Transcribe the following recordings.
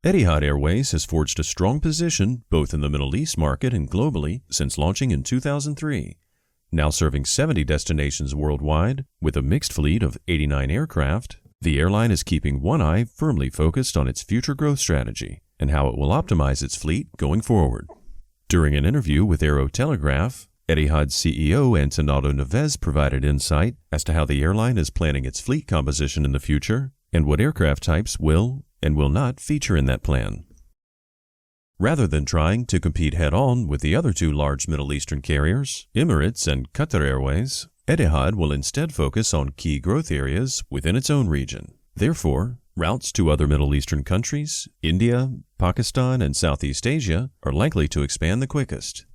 Etihad Airways has forged a strong position both in the Middle East market and globally since launching in 2003. Now serving 70 destinations worldwide with a mixed fleet of 89 aircraft, the airline is keeping one eye firmly focused on its future growth strategy and how it will optimize its fleet going forward. During an interview with AeroTelegraph, Etihad CEO Antonoaldo Neves provided insight as to how the airline is planning its fleet composition in the future and what aircraft types will and will not feature in that plan. Rather than trying to compete head-on with the other two large Middle Eastern carriers, Emirates and Qatar Airways, Etihad will instead focus on key growth areas within its own region. Therefore, routes to other Middle Eastern countries, India, Pakistan, and Southeast Asia are likely to expand the quickest.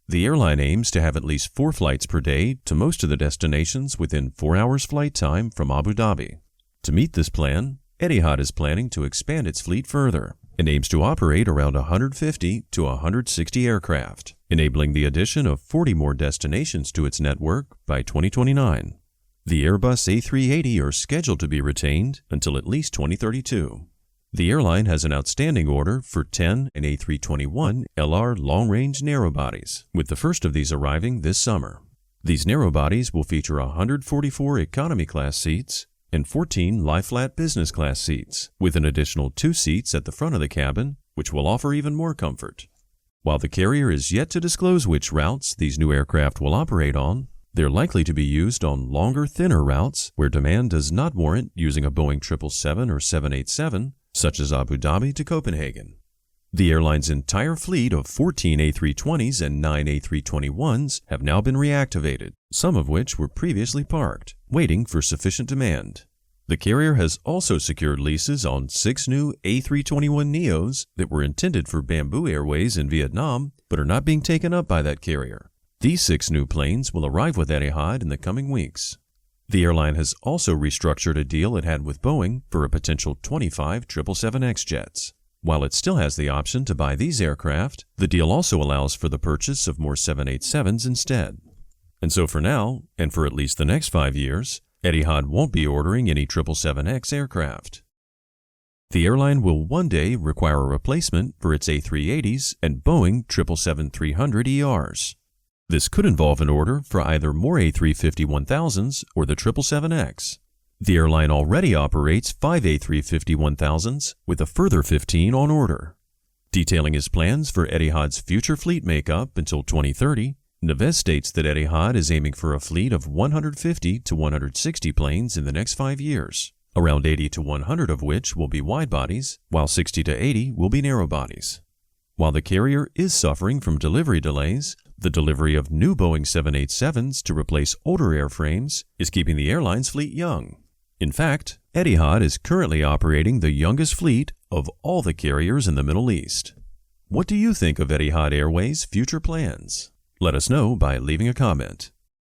The airline aims to have at least 4 flights per day to most of the destinations within 4 hours flight time from Abu Dhabi. To meet this plan, Etihad is planning to expand its fleet further and aims to operate around 150 to 160 aircraft, enabling the addition of 40 more destinations to its network by 2029. The Airbus A380 are scheduled to be retained until at least 2032. The airline has an outstanding order for 10 and A321LR long-range narrowbodies, with the first of these arriving this summer. These narrowbodies will feature 144 economy class seats and 14 lie-flat business class seats, with an additional 2 seats at the front of the cabin, which will offer even more comfort. While the carrier is yet to disclose which routes these new aircraft will operate on, they're likely to be used on longer, thinner routes where demand does not warrant using a Boeing 777 or 787, such as Abu Dhabi to Copenhagen. The airline's entire fleet of 14 A320s and 9 A321s have now been reactivated, some of which were previously parked, waiting for sufficient demand. The carrier has also secured leases on 6 new A321neos that were intended for Bamboo Airways in Vietnam, but are not being taken up by that carrier. These 6 new planes will arrive with Etihad in the coming weeks. The airline has also restructured a deal it had with Boeing for a potential 25 777X jets. While it still has the option to buy these aircraft, the deal also allows for the purchase of more 787s instead. And so for now, and for at least the next 5 years, Etihad won't be ordering any 777X aircraft. The airline will one day require a replacement for its A380s and Boeing 777-300ERs. This could involve an order for either more A350-1000s or the 777X. The airline already operates 5 A350-1000s with a further 15 on order. Detailing his plans for Etihad's future fleet makeup until 2030, Neves states that Etihad is aiming for a fleet of 150 to 160 planes in the next 5 years, around 80 to 100 of which will be wide-bodies, while 60 to 80 will be narrow-bodies. While the carrier is suffering from delivery delays, the delivery of new Boeing 787s to replace older airframes is keeping the airline's fleet young. In fact, Etihad is currently operating the youngest fleet of all the carriers in the Middle East. What do you think of Etihad Airways' future plans? Let us know by leaving a comment.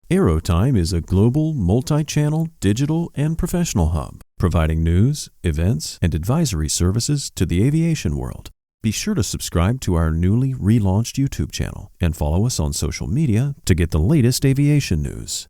AeroTime is a global, multi-channel, digital, and professional hub, providing news, events, and advisory services to the aviation world. Be sure to subscribe to our newly relaunched YouTube channel and follow us on social media to get the latest aviation news.